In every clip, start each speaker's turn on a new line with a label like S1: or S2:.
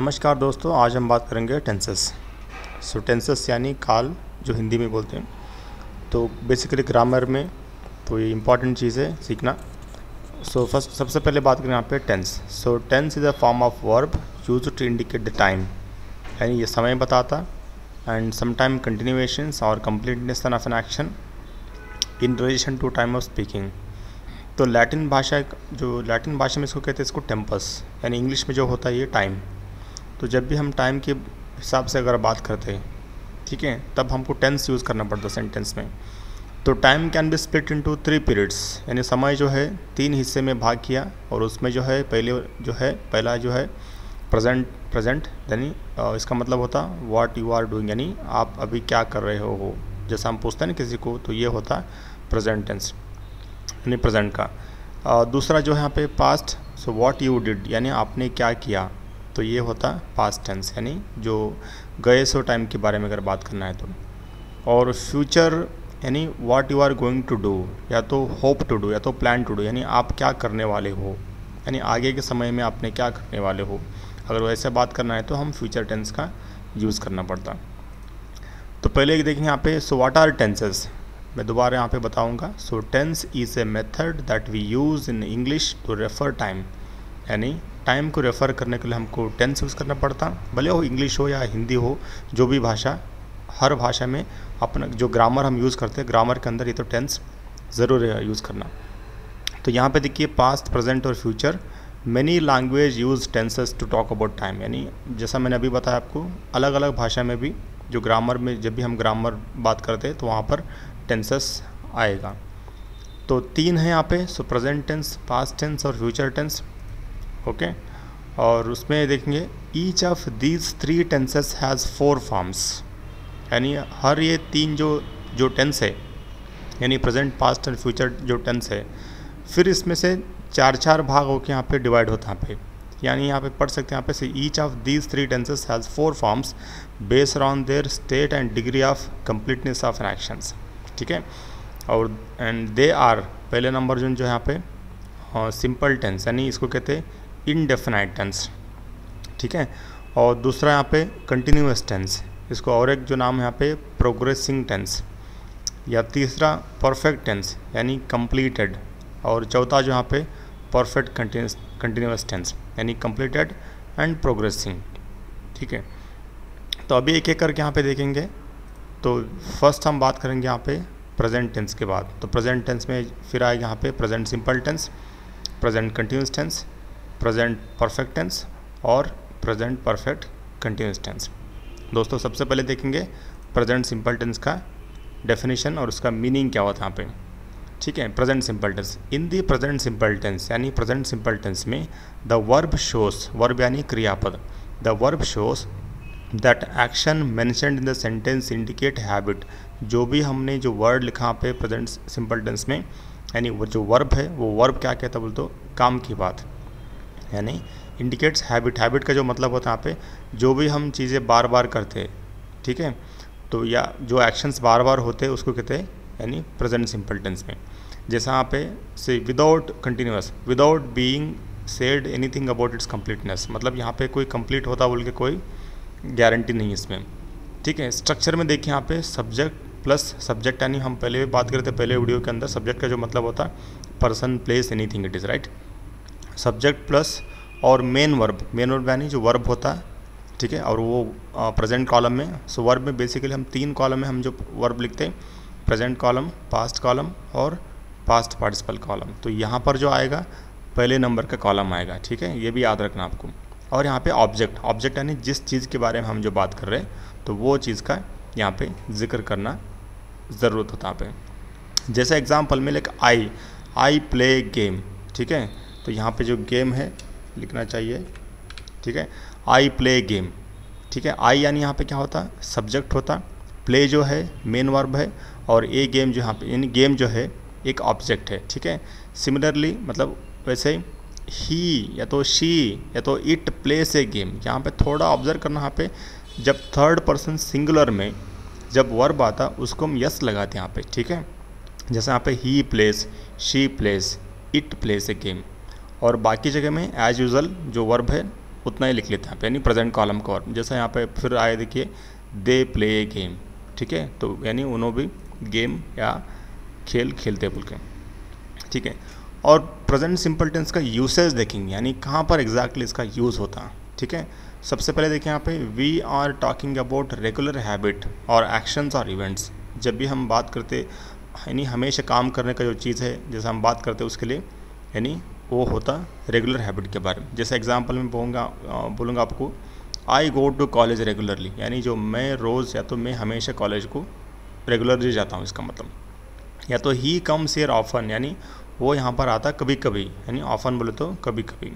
S1: नमस्कार दोस्तों, आज हम बात करेंगे टेंसेस। टेंसेस यानी काल, जो हिंदी में बोलते हैं। तो बेसिकली ग्रामर में तो ये इम्पॉर्टेंट चीज़ है सीखना। फर्स्ट सबसे पहले बात करें यहाँ पे tense. Tense is a form of verb used to indicate the time, यानी ये समय बताता एंड समटाइम कंटिन्यूएशंस और completeness of an action in relation to time of speaking. तो लैटिन भाषा में इसको कहते हैं इसको टेम्पस, यानी इंग्लिश में जो होता है ये टाइम। तो जब भी हम टाइम के हिसाब से अगर बात करते हैं, ठीक है, तब हमको टेंस यूज़ करना पड़ता है सेंटेंस में। तो time can be split into 3 periods, यानी समय जो है 3 हिस्से में भाग किया, और उसमें जो है पहला जो है प्रेजेंट यानी इसका मतलब होता व्हाट यू आर डूइंग, यानी आप अभी क्या कर रहे हो। जैसा हम पूछते हैं ना किसी को, तो ये होता है प्रेजेंट टेंस यानी प्रेजेंट का। दूसरा जो है यहाँ पे पास्ट, व्हाट यू डिड, यानी आपने क्या किया, तो ये होता पास्ट टेंस, यानी जो गए सो टाइम के बारे में अगर बात करना है तो। और फ्यूचर यानी what you are going to do, या तो होप टू डू या तो प्लान टू डू, यानी आप क्या करने वाले हो, यानी आगे के समय में आपने क्या करने वाले हो। अगर वैसे बात करना है तो हम फ्यूचर टेंस का यूज़ करना पड़ता। तो पहले देखेंगे यहाँ पे व्हाट आर टेंसेस, मैं दोबारा यहाँ पे बताऊँगा। Tense is a method that we use in English to refer time, यानी टाइम को रेफ़र करने के लिए हमको टेंस यूज़ करना पड़ता, भले हो इंग्लिश हो या हिंदी हो, जो भी भाषा, हर भाषा में अपना जो ग्रामर हम यूज़ करते हैं, ग्रामर के अंदर ये तो टेंस ज़रूर है यूज़ करना। तो यहाँ पे देखिए पास्ट, प्रेजेंट और future, many language use tenses to talk about time, यानी जैसा मैंने अभी बताया आपको, अलग अलग भाषा में भी जो ग्रामर में, जब भी हम ग्रामर बात करते हैं तो वहाँ पर टेंसेस आएगा। तो 3 है यहाँ पे, प्रेजेंट टेंस, पास्ट टेंस और फ्यूचर टेंस। ओके और उसमें देखेंगे each of these 3 tenses has 4 forms, यानी हर ये 3 जो टेंस है, यानी प्रेजेंट, पास्ट एंड फ्यूचर जो टेंस है, फिर इसमें से 4 भाग होकर यहाँ पे डिवाइड होता है यहाँ पे, यानी यहाँ पे पढ़ सकते हैं यहाँ पे से each of these 3 tenses has 4 forms based on their state and degree of completeness of an actions, ठीक है। और एंड दे आर, पहले नंबर जो है यहाँ पे सिंपल टेंस, यानी इसको कहते हैं इनडेफिनाइट टेंस, ठीक है। और दूसरा यहाँ पे कंटिन्यूअस टेंस, इसको और एक जो नाम है यहाँ पे प्रोग्रेसिंग टेंस, या तीसरा परफेक्ट टेंस यानी कंप्लीटेड, और चौथा जो यहाँ पे परफेक्ट कंटिन्यूअस टेंस यानी कंप्लीटेड एंड प्रोग्रेसिंग, ठीक है। तो अभी एक एक करके यहाँ पे देखेंगे। तो फर्स्ट हम बात करेंगे यहाँ पे प्रेजेंट टेंस के बाद। तो प्रेजेंट टेंस में फिर आएगा यहाँ पे present simple tense, present continuous tense, present perfect tense और प्रेजेंट परफेक्ट कंटिन्यूअस टेंस। दोस्तों सबसे पहले देखेंगे प्रेजेंट सिंपल टेंस का डेफिनेशन और उसका मीनिंग क्या होता है यहाँ पे, ठीक है। Present simple tense, in the present simple tense, यानी प्रेजेंट सिंपल टेंस में द वर्ब शोज, वर्ब यानी क्रियापद, the verb shows that action mentioned in the sentence indicate habit, जो भी हमने जो वर्ड लिखा यहाँ पे प्रेजेंट सिंपल टेंस में, यानी वो जो वर्ब है वो वर्ब क्या कहता है बोल तो काम की बात, यानी इंडिकेट्स हैबिट। हैबिट का जो मतलब होता है यहाँ पे जो भी हम चीज़ें बार बार करते हैं, ठीक है, तो या जो एक्शंस बार बार होते हैं उसको कहते हैं यानी प्रेजेंट सिंपल टेंस में। जैसा यहाँ पे से without continuous, without being said anything about it's completeness, मतलब यहाँ पे कोई कंप्लीट होता बोल के कोई गारंटी नहीं इसमें, ठीक है। स्ट्रक्चर में देखिए यहाँ पे सब्जेक्ट प्लस सब्जेक्ट, यानी हम पहले भी बात करते पहले वीडियो के अंदर, सब्जेक्ट का जो मतलब होता है person, place, anything, it is right. Subject plus और मेन वर्ब यानी जो वर्ब होता है, ठीक है, और वो प्रेजेंट कॉलम में। वर्ब में बेसिकली हम 3 कॉलम में हम जो वर्ब लिखते हैं, प्रेजेंट कॉलम, पास्ट कॉलम और पास्ट पार्टिसिपल कॉलम। तो यहाँ पर जो आएगा पहले नंबर का कॉलम आएगा, ठीक है, ये भी याद रखना आपको। और यहाँ पे ऑब्जेक्ट यानी जिस चीज़ के बारे में हम जो बात कर रहे हैं तो वो चीज़ का यहाँ पे जिक्र करना ज़रूरत होता है यहाँ पे। जैसे एग्जाम्पल में लाइक आई प्ले गेम, ठीक है, तो यहाँ पे जो गेम है लिखना चाहिए, ठीक है, आई प्ले गेम, ठीक है। आई यानी यहाँ पे क्या होता है सब्जेक्ट होता, प्ले जो है मेन वर्ब है, और ए गेम जो यहाँ पे यानी गेम जो है एक ऑब्जेक्ट है, ठीक है। सिमिलरली मतलब वैसे ही या तो शी या तो इट प्लेस ए गेम, यहाँ पे थोड़ा ऑब्जर्व करना, यहाँ पे जब थर्ड पर्सन सिंगुलर में जब वर्ब आता उसको हम यस लगाते हैं यहाँ पे, ठीक है। जैसे यहाँ पे ही plays, she plays, it plays a game, और बाकी जगह में एज यूजल जो वर्ब है उतना ही लिख लेते हैं यहाँ पे, यानी प्रेजेंट कॉलम का वर्ब। जैसा यहाँ पे फिर आए देखिए, दे प्ले गेम, ठीक है, तो यानी उन्होंने भी गेम या खेल खेलते बोल के, ठीक है। और प्रेजेंट सिंपल टेंस का यूसेज देखेंगे, यानी कहाँ पर एग्जैक्टली इसका यूज़ होता है, ठीक है। सबसे पहले देखिए यहाँ पे, we are talking about regular habit और एक्शंस और इवेंट्स। जब भी हम बात करते यानी हमेशा काम करने का जो चीज़ है, जैसे हम बात करते हैं उसके लिए, यानी वो होता रेगुलर हैबिट के बारे में। जैसे एग्जांपल में बोलूँगा आपको, आई गो टू कॉलेज रेगुलरली, यानी जो मैं रोज़ या तो मैं हमेशा कॉलेज को रेगुलरली जाता हूँ, इसका मतलब। या तो ही कम्स हियर ऑफन, यानी वो यहाँ पर आता कभी कभी, यानी ऑफन बोले तो कभी कभी।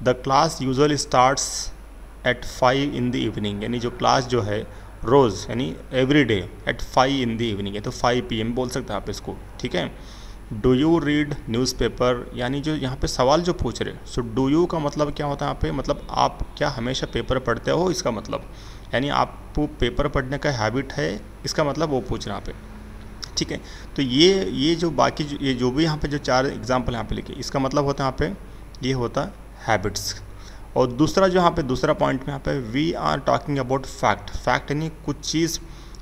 S1: The class usually starts at 5 in the evening, यानी जो क्लास जो है रोज़ यानी every day at 5 in the evening है, तो 5 PM बोल सकते हैं आप इसको, ठीक है। डू यू रीड न्यूज़पेपर, यानी जो यहाँ पे सवाल जो पूछ रहे, सो डू यू का मतलब क्या होता है यहाँ पे, मतलब आप क्या हमेशा पेपर पढ़ते हो, इसका मतलब, यानी आपको पेपर पढ़ने का हैबिट है, इसका मतलब वो पूछ रहे हैं यहाँ पे, ठीक है। तो ये जो बाकी ये जो भी यहाँ पे जो 4 एग्जाम्पल यहाँ पे लिखे, इसका मतलब होता है यहाँ पे ये होता है हैबिट्स। और दूसरा जो यहाँ पे दूसरा पॉइंट में यहाँ पे, we are talking about fact. Fact यानी कुछ चीज़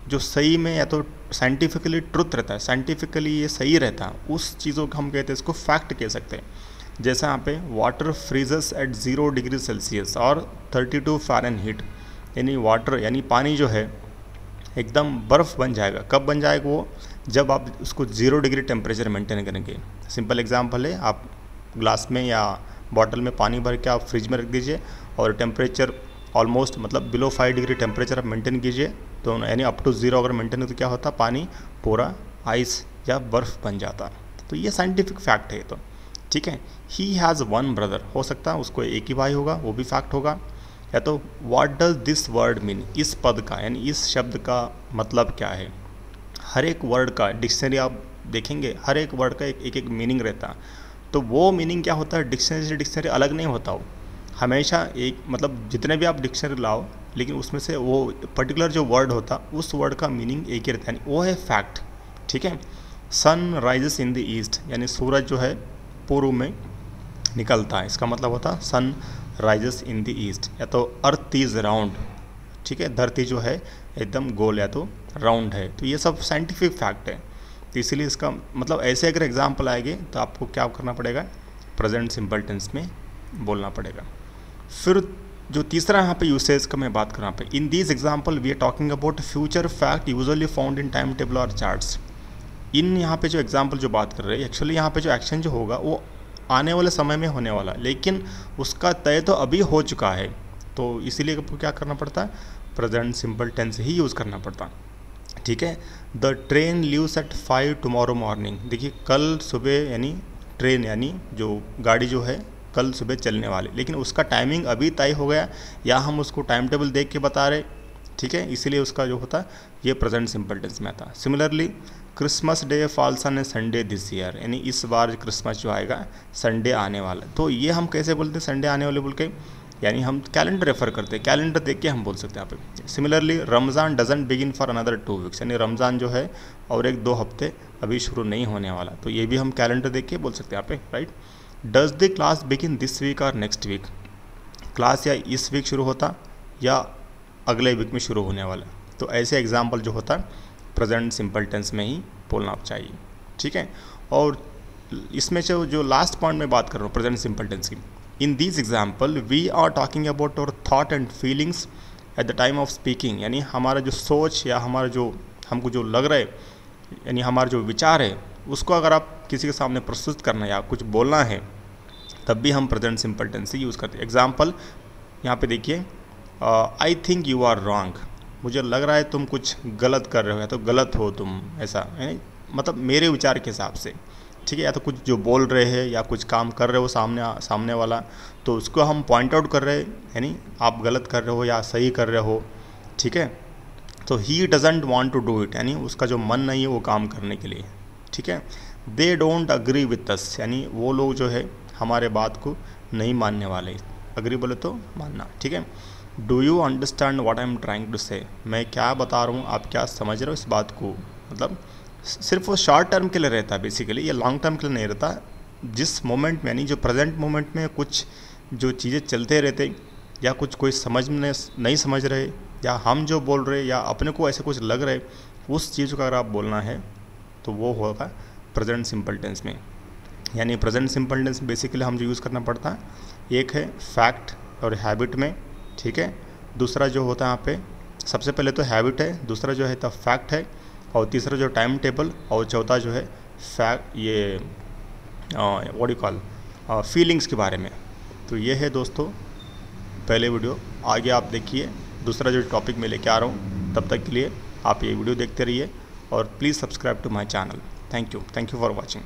S1: जो सही में या तो साइंटिफिकली ट्रुथ रहता है, साइंटिफिकली ये सही रहता है, उस चीज़ों को हम कहते हैं, इसको फैक्ट कह सकते हैं। जैसा यहाँ पे, water freezes at 0 degree Celsius और 32 फ़ारेनहीट, यानी वाटर यानी पानी जो है एकदम बर्फ़ बन जाएगा। कब बन जाएगा वो, जब आप उसको 0 डिग्री टेम्परेचर मेंटेन करेंगे। सिंपल एग्जांपल है, आप ग्लास में या बॉटल में पानी भर के आप फ्रिज में रख दीजिए और टेम्परेचर ऑलमोस्ट मतलब बिलो 5 डिग्री टेम्परेचर आप मेंटेन कीजिए, तो यानी अप टू 0 अगर मेंटेन हो तो क्या होता, पानी पूरा आइस या बर्फ़ बन जाता। तो ये साइंटिफिक फैक्ट है, तो ठीक है। ही हैज़ 1 ब्रदर, हो सकता है उसको एक ही भाई होगा, वो भी फैक्ट होगा। या तो what does this word mean, इस पद का यानी इस शब्द का मतलब क्या है। हर एक वर्ड का डिक्शनरी आप देखेंगे, हर एक वर्ड का एक एक मीनिंग रहता है, तो वो मीनिंग क्या होता है, डिक्शनरी से डिक्शनरी अलग नहीं होता हो, हमेशा एक मतलब जितने भी आप डिक्शनरी लाओ, लेकिन उसमें से वो पर्टिकुलर जो वर्ड होता उस वर्ड का मीनिंग एक ही रहता है, यानी वो है फैक्ट, ठीक है। Sun rises in the east, यानी सूरज जो है पूर्व में निकलता है, इसका मतलब होता sun rises in the east. या तो अर्थ इज राउंड, ठीक है, धरती जो है एकदम गोल या तो राउंड है, तो ये सब साइंटिफिक फैक्ट है। तो इसीलिए इसका मतलब ऐसे अगर एग्जाम्पल आएंगे तो आपको क्या करना पड़ेगा, प्रेजेंट सिंपल टेंस में बोलना पड़ेगा। फिर जो तीसरा यहाँ पे यूसेज का मैं बात कर रहा हूँ, in this example we are talking about future fact usually found in time table और चार्ट्स। इन यहाँ पे जो एग्जाम्पल जो बात कर रहे हैं, एक्चुअली यहाँ पे जो एक्शन जो होगा वो आने वाले समय में होने वाला, लेकिन उसका तय तो अभी हो चुका है, तो इसीलिए आपको क्या करना पड़ता है, प्रेजेंट सिंपल टेंस ही यूज़ करना पड़ता, ठीक है। The train leaves eight 5 tomorrow morning, देखिए कल सुबह, यानी ट्रेन यानी जो गाड़ी जो है कल सुबह चलने वाले, लेकिन उसका टाइमिंग अभी तय हो गया या हम उसको टाइम टेबल देख के बता रहे, ठीक है, इसीलिए उसका जो होता है ये प्रेजेंट सिंपल टेंस में आता। Similarly Christmas day falls on A Sunday this year, यानी इस बार क्रिसमस जो आएगा संडे आने वाला, तो ये हम कैसे बोलते हैं संडे आने वाले बोल के, यानी हम कैलेंडर रेफर करते हैं, कैलेंडर देख के हम बोल सकते हैं यहाँ पे। Similarly Ramzan doesn't begin for another 2 weeks, यानी रमज़ान जो है और 1-2 हफ्ते अभी शुरू नहीं होने वाला, तो ये भी हम कैलेंडर देख के बोल सकते हैं यहाँ पे, right. Does the class begin this week और नेक्स्ट वीक, क्लास या इस वीक शुरू होता या अगले वीक में शुरू होने वाला, तो ऐसे एग्जाम्पल जो होता है प्रेजेंट सिंपल टेंस में ही बोलना चाहिए, ठीक है। और इसमें जो लास्ट पॉइंट में बात कर रहा हूँ प्रेजेंट सिंपल टेंस की, in this example we are talking about our thought and feelings at the time of speaking, यानी हमारा जो सोच या हमारा जो हमको जो लग रहा है, यानी हमारा जो विचार है, उसको अगर आप किसी के सामने प्रस्तुत करना है या कुछ बोलना है, तब भी हम प्रेजेंट सिंपल टेंस ही यूज़ करते हैं। एग्जाम्पल यहाँ पे देखिए, I think you are wrong, मुझे लग रहा है तुम कुछ गलत कर रहे हो या तो गलत हो तुम, ऐसा यानी मतलब मेरे विचार के हिसाब से, ठीक है। या तो कुछ जो बोल रहे हैं या कुछ काम कर रहे हो सामने वाला, तो उसको हम पॉइंट आउट कर रहे हैं, यानी आप गलत कर रहे हो या सही कर रहे हो, ठीक है। तो he doesn't want to do it, यानी उसका जो मन नहीं है वो काम करने के लिए, ठीक है। They don't agree with us, यानी वो लोग जो है हमारे बात को नहीं मानने वाले, अग्री बोले तो मानना, ठीक है। Do you understand what I am trying to say, मैं क्या बता रहा हूँ आप क्या समझ रहे हो इस बात को, मतलब सिर्फ वो शॉर्ट टर्म के लिए रहता है बेसिकली, ये लॉन्ग टर्म के लिए नहीं रहता। जिस मोमेंट में यानी जो प्रेजेंट मोमेंट में कुछ जो चीज़ें चलते रहते या कुछ कोई समझ में नहीं समझ रहे, या हम जो बोल रहे या अपने को ऐसे कुछ लग रहे, उस चीज़ को अगर आप बोलना है तो वो होगा प्रेजेंट सिंपल टेंस में। यानी प्रेजेंट सिंपल टेंस बेसिकली हम जो यूज़ करना पड़ता है, एक है फैक्ट और हैबिट में, ठीक है। दूसरा जो होता है यहाँ पे, सबसे पहले तो हैबिट है, दूसरा जो है तो फैक्ट है, और तीसरा जो टाइम टेबल, और चौथा जो है ये व्हाट यू कॉल फीलिंग्स के बारे में। तो ये है दोस्तों पहले वीडियो। आगे आप देखिए दूसरा जो टॉपिक मैं लेके आ रहा हूँ। तब तक के लिए आप ये वीडियो देखते रहिए और please subscribe to my channel. Thank you for watching.